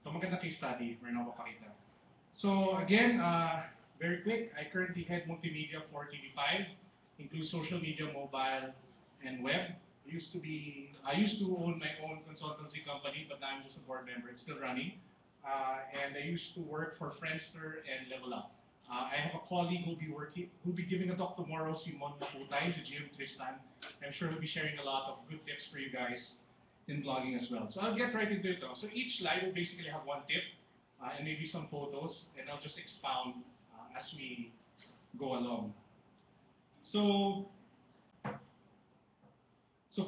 So maganda case study, meron ako papakita. So again, very quick, I currently head multimedia for TV5, includes social media, mobile, and web. I used to own my own consultancy company, but now I'm just a board member. It's still running. And I used to work for Friendster and Level Up. I have a colleague who'll be giving a talk tomorrow, Simon Maputay, the GM Tristan. I'm sure he'll be sharing a lot of good tips for you guys in blogging as well. So I'll get right into it though. So each slide will basically have one tip and maybe some photos, and I'll just expound as we go along. So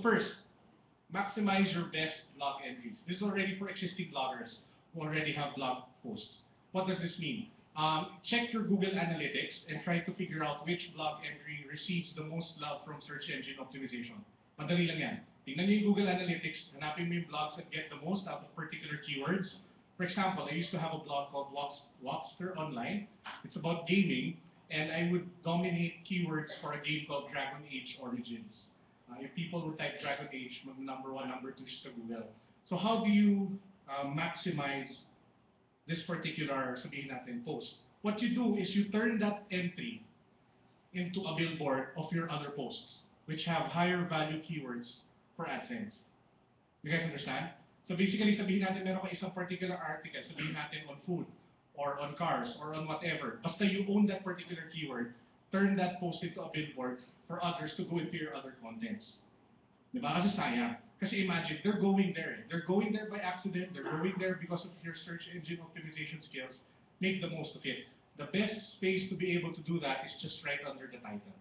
first, maximize your best blog entries. This is already for existing bloggers who already have blog posts. What does this mean? Check your Google Analytics and try to figure out which blog entry receives the most love from search engine optimization. Madali lang yan. Tingnan niyo yung Google Analytics, hanapin mo yung blogs that get the most out of particular keywords. For example, I used to have a blog called Walkster Online. It's about gaming, and I would dominate keywords for a game called Dragon Age Origins. If people would type Dragon Age, number 1, number 2 sa Google. So how do you maximize this particular, sabihin natin, post? What you do is you turn that entry into a billboard of your other posts, which have higher value keywords for AdSense. You guys understand? So basically, sabihin natin meron ka isang particular article, sabihin natin on food, or on cars, or on whatever. Basta you own that particular keyword, turn that post into a billboard for others to go into your other contents. Diba? Kasi sayang. Kasi imagine, they're going there. They're going there by accident. They're going there because of your search engine optimization skills. Make the most of it. The best space to be able to do that is just right under the title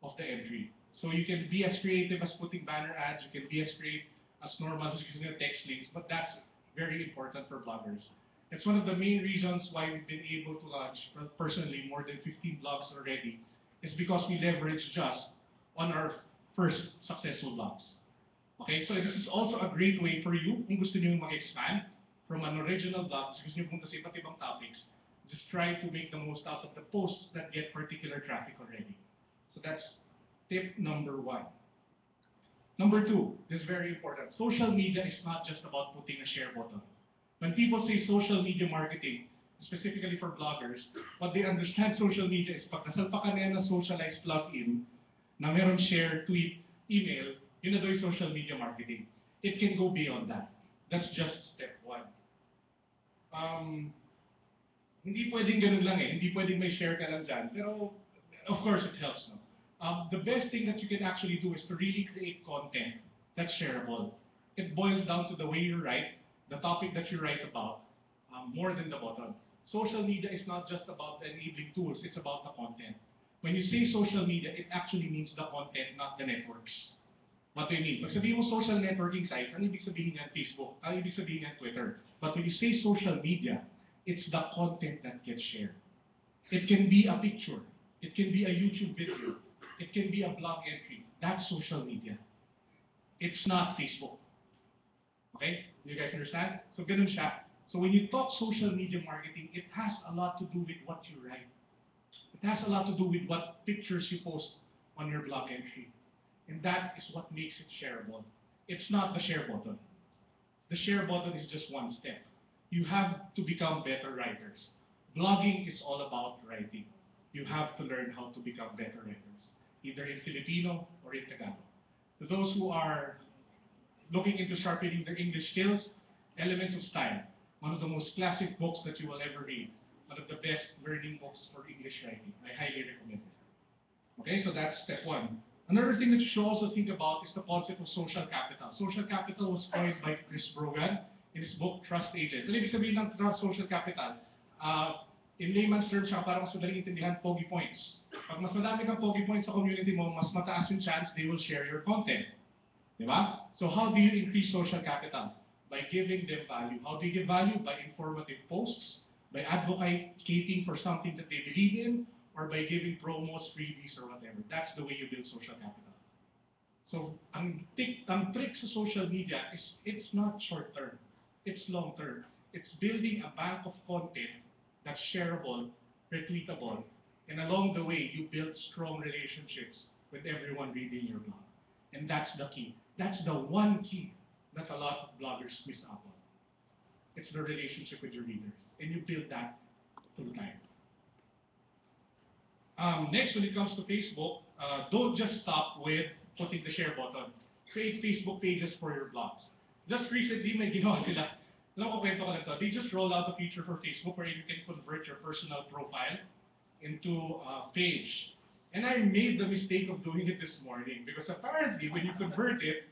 of the entry. So you can be as creative as putting banner ads. You can be as creative as normal as using text links. But that's very important for bloggers. It's one of the main reasons why we've been able to launch, personally, more than 15 blogs already, is because we leverage just on our first successful blogs. Okay, so this is also a great way for you, kung gusto niyo mag-expand from an original blog, gusto niyo punta sa iba't ibang topics, just try to make the most out of the posts that get particular traffic already. So that's tip number 1. Number 2, this is very important. Social media is not just about putting a share button. When people say social media marketing, specifically for bloggers, what they understand social media is pag nasalpakan na ng socialized plugin na meron share, tweet, email, yun na daw yung social media marketing. It can go beyond that. That's just step 1. Hindi pwedeng ganun lang eh. Hindi pwedeng may share ka lang dyan. Pero, of course, it helps. No? The best thing that you can actually do is to really create content that's shareable. It boils down to the way you write, the topic that you write about, more than the button. Social media is not just about the enabling tools, it's about the content. When you say social media, it actually means the content, not the networks. What do you mean? Pag sabihin mo social networking sites, ano ibig sabihin yan Facebook? Ano ibig sabihin yan Twitter? But when you say social media, it's the content that gets shared. It can be a picture. It can be a YouTube video. It can be a blog entry. That's social media. It's not Facebook. Okay? You guys understand? So ganun siya. So when you talk social media marketing, it has a lot to do with what you write. It has a lot to do with what pictures you post on your blog entry. And that is what makes it shareable. It's not the share button. The share button is just one step. You have to become better writers. Blogging is all about writing. You have to learn how to become better writers, either in Filipino or in Tagalog. To those who are looking into sharpening their English skills, Elements of Style, one of the most classic books that you will ever read, one of the best learning books for English writing. I highly recommend it. Okay, so that's step 1. Another thing that you should also think about is the concept of social capital. Social capital was coined by Chris Brogan in his book, Trust Agents. Ano ibig sabihin ng social capital? In layman's terms, para mas madaling intindihan, pogi points. Pag mas madami kang pogi points sa community mo, mas mataas yung chance they will share your content. Diba? So how do you increase social capital? By giving them value. How do you give value? By informative posts, by advocating for something that they believe in, or by giving promos, freebies, or whatever. That's the way you build social capital. So, ang trick sa social media is it's not short-term. It's long-term. It's building a bank of content that's shareable, retweetable, and along the way, you build strong relationships with everyone reading your blog. And that's the key. That's the one key that a lot of bloggers miss out on. It's the relationship with your readers. And you build that through time. Next, when it comes to Facebook, don't just stop with putting the share button. Create Facebook pages for your blogs. Just recently, may ginawa sila. Alam ko, kwento ko lang to. They just rolled out a feature for Facebook where you can convert your personal profile into a page. And I made the mistake of doing it this morning because apparently when you convert it,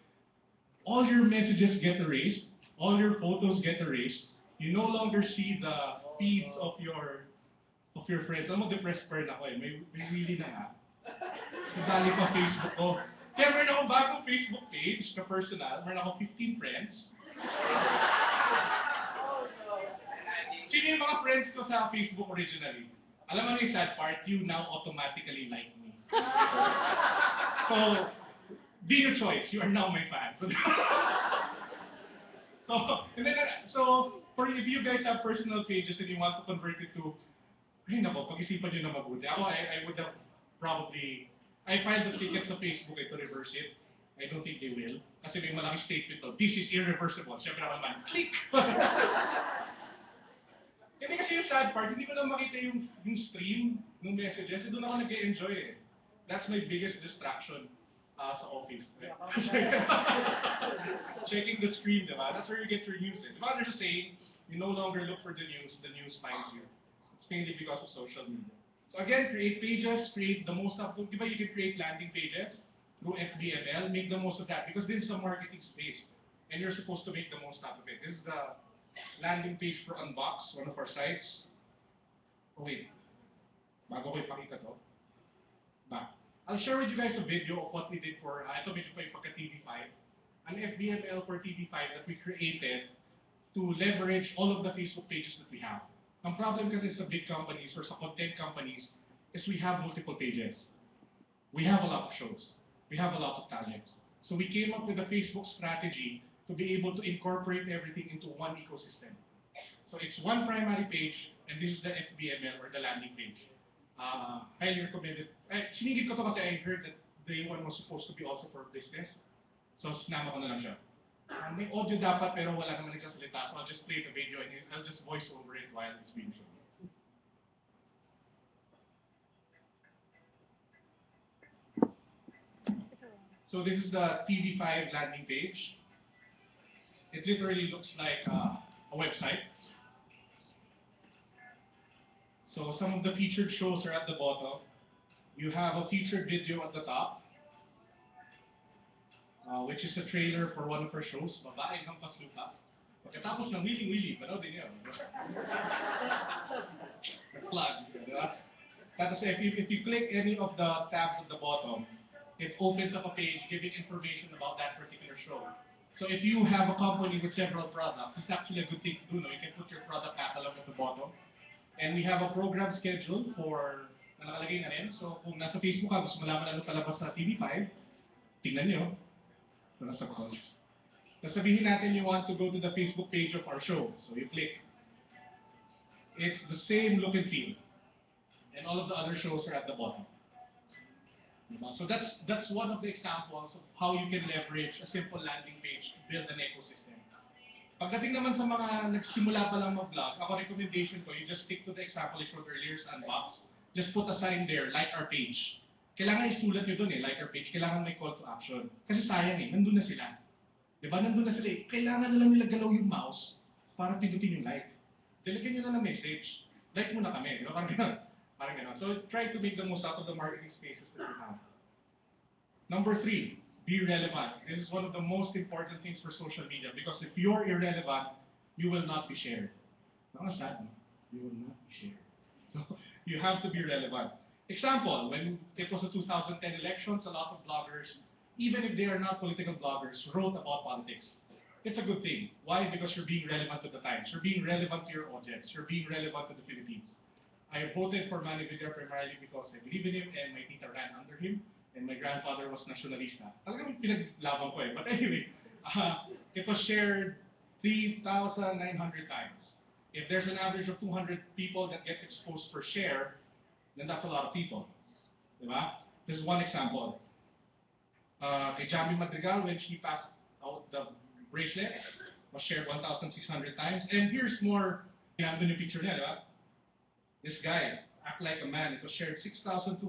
all your messages get erased, all your photos get erased. You no longer see the feeds of your friends. Alam mo, depressed pa rin ako eh. May really na nga. Nadali pa Facebook ko. Kaya meron akong bagong Facebook page na personal. Meron akong 15 friends. Sino yung mga friends ko sa Facebook originally? Alam mo yung sad part, you now automatically like me. So, be your choice. You are now my fan. So, if you guys have personal pages and you want to convert it to, ay nako, pag-isipan nyo na mabuti. Ako, I would have probably, I filed the ticket sa Facebook to reverse it. I don't think they will. Kasi may malaking statement to, this is irreversible. Siyempre ako naman, click! Kasi yung sad part, hindi ko lang makita yung stream ng messages. Doon ako nag-enjoy eh. That's my biggest distraction sa office. Right? Checking the screen, diba? That's where you get your news in. Diba? They're just saying, you no longer look for the news finds you. It's mainly because of social media. So again, create pages, create the most of, diba you can create landing pages through FBML, make the most of that because this is a marketing space and you're supposed to make the most out of it. This is the landing page for Unbox, one of our sites. Oh wait, bago ko ipakita to. Back. I'll share with you guys a video of what we did for, ito medyo pa yung pagka TV5, an FBML for TV5 that we created to leverage all of the Facebook pages that we have. Ang problem kasi sa big companies or sa content companies is we have multiple pages. We have a lot of shows. We have a lot of talents. So we came up with a Facebook strategy to be able to incorporate everything into one ecosystem. So it's one primary page, and this is the FBML or the landing page. Highly recommended. Sinigit ko to kasi I heard that the one was supposed to be also for business. So sinama ko na lang siya. May audio dapat pero wala naman nagsasalita. So I'll just play the video and I'll just voice over it while it's being shown. So this is the TV5 landing page. It literally looks like a website. So some of the featured shows are at the bottom. You have a featured video at the top, which is a trailer for one of our shows, Babaeng Hampas Lupa. Pagkatapos ng Willy, panoodin niyo. Plug, diba? Tapos if you click any of the tabs at the bottom, it opens up a page giving information about that particular show. So if you have a company with several products, it's actually a good thing to do. No? You can put your product catalog at the bottom. And we have a program schedule for nakalagay na rin. So kung nasa Facebook ka, gusto malaman ano palabas sa TV5, tingnan nyo. So nasa call. Sabihin natin you want to go to the Facebook page of our show. So you click. It's the same look and feel. And all of the other shows are at the bottom. So that's one of the examples of how you can leverage a simple landing page to build an ecosystem. Pagdating naman sa mga nagsimula pa lang mag-vlog, ako recommendation ko, you just stick to the example I showed earlier sa Unbox. Just put a sign there, like our page. Kailangan isulat nyo dun like our page. Kailangan may call to action. Kasi sayang nandun na sila. Diba? Nandun na sila Kailangan na lang nila galaw yung mouse para pindutin yung like. Dalagan nyo na ng message. Like muna kami. Diba? Parang gano'n. So try to make the most out of the marketing spaces that you have. Number 3. Be relevant. This is one of the most important things for social media because if you're irrelevant, you will not be shared. Sad, no? You will not be shared. So you have to be relevant. Example, when it was the 2010 elections, a lot of bloggers, even if they are not political bloggers, wrote about politics. It's a good thing. Why? Because you're being relevant to the times. You're being relevant to your audience. You're being relevant to the Philippines. I voted for Manny Villar primarily because I believe in him and my tita ran under him. And my grandfather was nationalista. Talagang pinaglaban ko eh. But anyway, it was shared 3,900 times. If there's an average of 200 people that get exposed per share, then that's a lot of people. Diba? This is one example. Kay Jamie Madrigal, when she passed out the bracelets, was shared 1,600 times. And here's more, nandun yung picture niya, di ba? This guy, act like a man, it was shared 6,265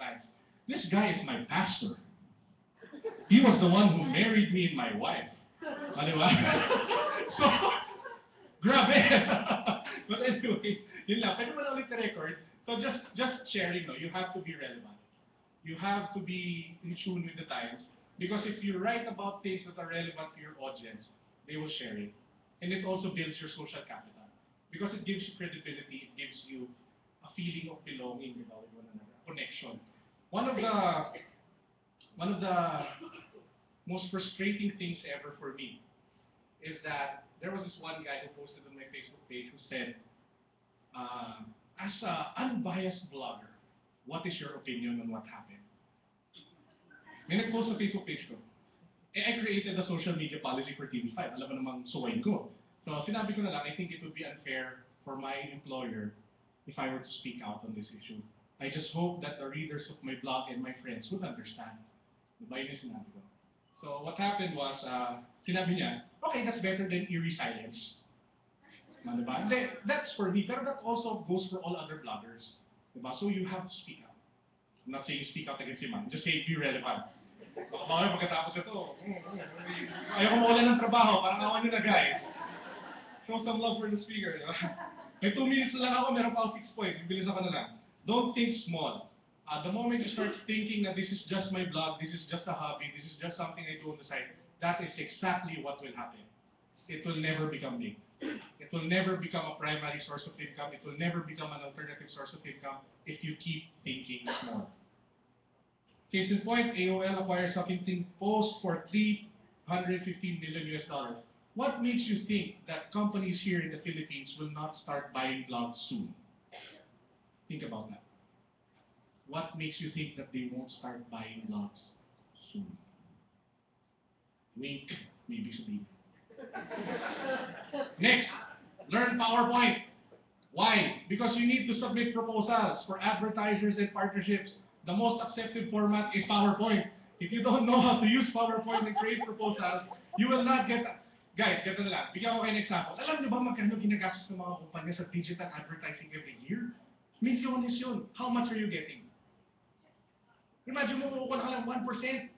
times. This guy is my pastor. He was the one who married me and my wife. Di ba? So, grabe. But anyway, yun lang. Pwede mo na ulit record. So just sharing, no, you have to be relevant. You have to be in tune with the times. Because if you write about things that are relevant to your audience, they will share it. And it also builds your social capital. Because it gives you credibility, it gives you a feeling of belonging with one another, a connection. One of the most frustrating things ever for me is that there was this one guy who posted on my Facebook page who said, as an unbiased blogger, what is your opinion on what happened? May nag-post sa Facebook page ko. I created a social media policy for TV5. Alam mo namang suwain ko. So sinabi ko na lang, I think it would be unfair for my employer if I were to speak out on this issue. I just hope that the readers of my blog and my friends would understand. Diba yun yung sinabi ko? So what happened was, sinabi niya, okay, that's better than eerie silence. Diba? That's for me, pero that also goes for all other bloggers. Diba? So you have to speak out. I'm not saying speak out against him, just say be relevant. Baka pagkatapos ito, ayaw ko mawalan ng trabaho, parang awan nyo na guys. Show some love for the speaker. Diba? May 2 minutes lang ako, meron pa ako 6 points. Bilis ako na lang. Don't think small. The moment you start thinking that this is just my blog, this is just a hobby, this is just something I do on the side, that is exactly what will happen. It will never become big. It will never become a primary source of income. It will never become an alternative source of income if you keep thinking small. Case in point, AOL acquires Huffington Post for $315 million US. What makes you think that companies here in the Philippines will not start buying blogs soon? Think about that. What makes you think that they won't start buying blogs soon? Wink, maybe sabihin. Next, learn PowerPoint. Why? Because you need to submit proposals for advertisers and partnerships. The most accepted format is PowerPoint. If you don't know how to use PowerPoint and create proposals, you will not get... Guys, ganito na lang. Bigyan ko kayo ng example. Alam niyo ba magkano ginagastos ng mga kumpanya sa digital advertising every year? Milyones yun. How much are you getting? Imagine mo, kukuha ka lang 1%.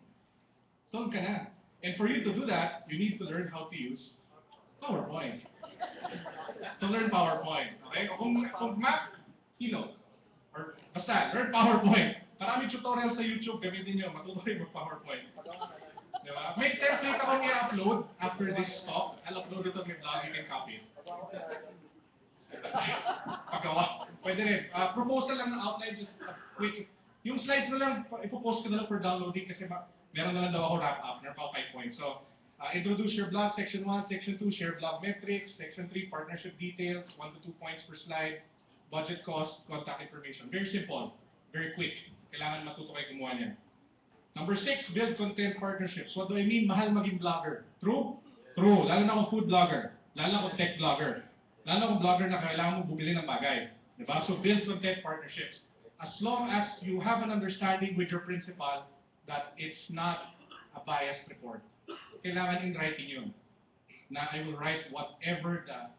Solve ka na. And for you to do that, you need to learn how to use PowerPoint. So learn PowerPoint. Okay? Kung Mac, Keynote. Or basta, learn PowerPoint. Maraming tutorials sa YouTube, gamitin nyo, matuto kayo mag-PowerPoint. Diba? May template akong i-upload after this talk. I'll upload it on my blog, you can copy it. Pagawa. Pwede rin. Proposal lang ng outline, just quick. Yung slides na lang, ipopost ko na lang for downloading kasi meron na lang daw ako wrap-up. Meron pa ako 5 points. So, introduce your blog, section 1, section 2, share blog metrics, section 3, partnership details, 1 to 2 points per slide, budget cost, contact information. Very simple, very quick. Kailangan matuto kayo gumawa niyan. Number 6, build content partnerships. What do I mean? Mahal maging blogger. True? True. Lalo na akong food blogger. Lalo na akong tech blogger. Lalo na akong blogger na kailangan mo bumili ng bagay. Diba? So build content partnerships. As long as you have an understanding with your principal that it's not a biased report. Kailangan in writing yun. Na I will write whatever the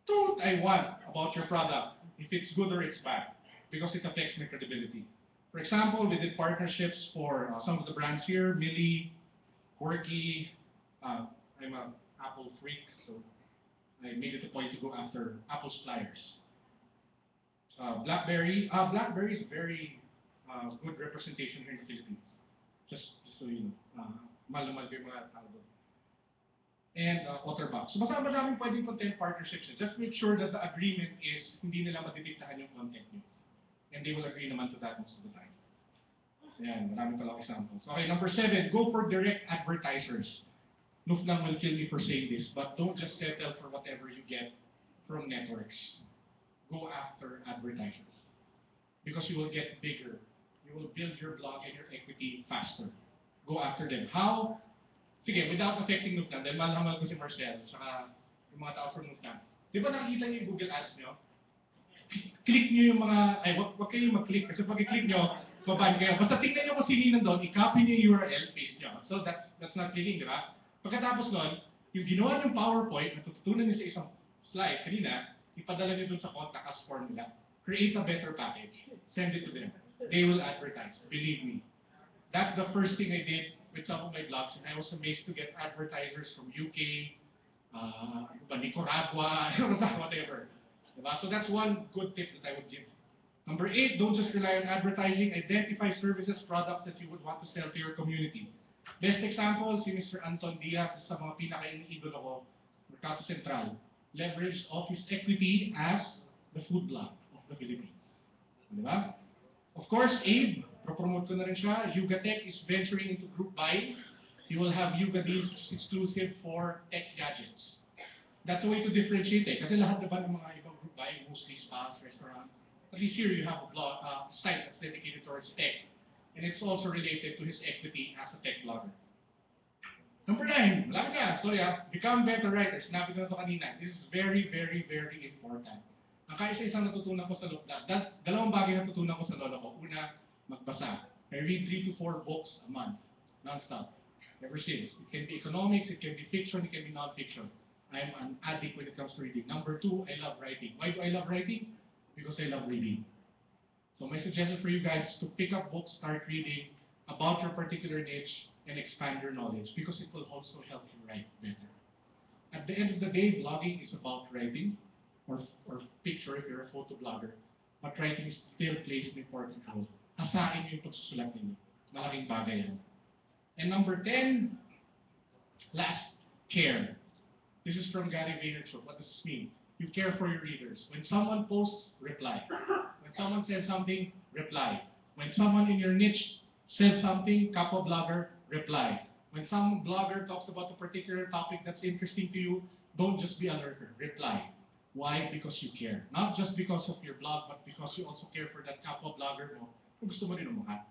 truth I want about your product. If it's good or it's bad. Because it affects my credibility. For example, we did partnerships for some of the brands here, Millie, Quirky. I'm an Apple freak, so I made it a point to go after Apple suppliers. BlackBerry. BlackBerry is very good representation here in the Philippines. Just so you know, mahal ko yung mga tao doon. And Otterbox. So basta madaming pwedeng content partnerships. Just make sure that the agreement is hindi nila matidiktahan yung content nyo. And they will agree naman to that most of the time. Ayan, marami pala examples. Okay, number 7, go for direct advertisers. Nufnang will kill me for saying this, but don't just settle for whatever you get from networks. Go after advertisers. Because you will get bigger. You will build your blog and your equity faster. Go after them. How? Sige, without affecting Nufnang, dahil mahal ko si Marcel, saka yung mga tao from Nufnang. Di ba nakikita niyo yung Google Ads nyo? Click nyo yung mga, wag kayong mag-click kasi pag i-click nyo, baban kayo. Basta tingnan nyo kung sino nandun, i-copy nyo yung URL, paste nyo. So that's not clicking, di ba? Pagkatapos nun, Yung ginawa yung PowerPoint, natutunan niyo sa isang slide kanina, ipadala niyo dun sa contact us form nila. Create a better package. Send it to them. They will advertise. Believe me. That's the first thing I did with some of my blogs, and I was amazed to get advertisers from UK, Nicaragua, whatever. Diba? So that's one good tip that I would give. Number 8, don't just rely on advertising. Identify services, products that you would want to sell to your community. Best example, si Mr. Anton Diaz, sa mga pinaka-idolo ko, Mercato Central, leveraged office equity as the food blog of the Philippines. Diba? Of course, Abe, promote ko na rin siya. Yugatech is venturing into group buying. You will have Yuga deals which is exclusive for tech gadgets. That's a way to differentiate it. Kasi lahat naman ng mga ibang group buying, mostly spas, restaurants. At least here you have a blog, site that's dedicated towards tech. And it's also related to his equity as a tech blogger. Number 9, malapit na, sorry become better writers. Sinabi ko na ito kanina. This is very, very, very important. Ang kaisa-isang natutunan ko sa lolo, dalawang bagay natutunan ko sa lolo ko. Una, magbasa. I read 3 to 4 books a month, non-stop, ever since. It can be economics, it can be fiction, it can be non-fiction. I'm an addict when it comes to reading. Number 2, I love writing. Why do I love writing? Because I love reading. So my suggestion for you guys is to pick up books, start reading about your particular niche, and expand your knowledge because it will also help you write better. At the end of the day, blogging is about writing, or picture if you're a photo blogger, but writing still plays an important role. Asahin niyo yung pagsusulat ninyo. Malaking bagay yan. And number 10, last, care. This is from Gary Vaynerchuk. What does this mean? You care for your readers. When someone posts, reply. When someone says something, reply. When someone in your niche says something, kapwa blogger, reply. When some blogger talks about a particular topic that's interesting to you, don't just be a lurker, reply. Why? Because you care. Not just because of your blog, but because you also care for that kapwa blogger mo kung gusto mo rin umangat.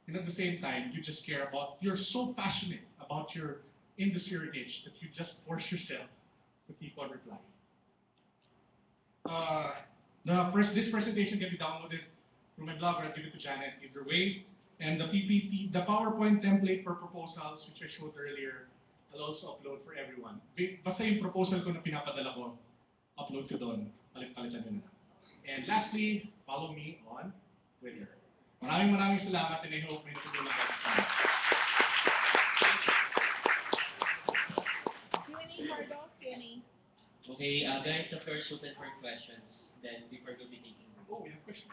And at the same time, you just care about, you're so passionate about your industry or niche that you just force yourself to keep on replying. This presentation can be downloaded from my blog, or I'll give it to Janet either way. And the PPT, the PowerPoint template for proposals, which I showed earlier, I'll also upload for everyone. Basta yung proposal ko na pinapadala ko, upload ko doon. Palit-palitan nyo na lang. And lastly, follow me on Twitter. Maraming salamat, and I hope may natulungan kayo sa akin. Q&A, Cardo, Q&A. Okay, guys, the floor is open for questions. Then, before we begin. Oh, we have questions.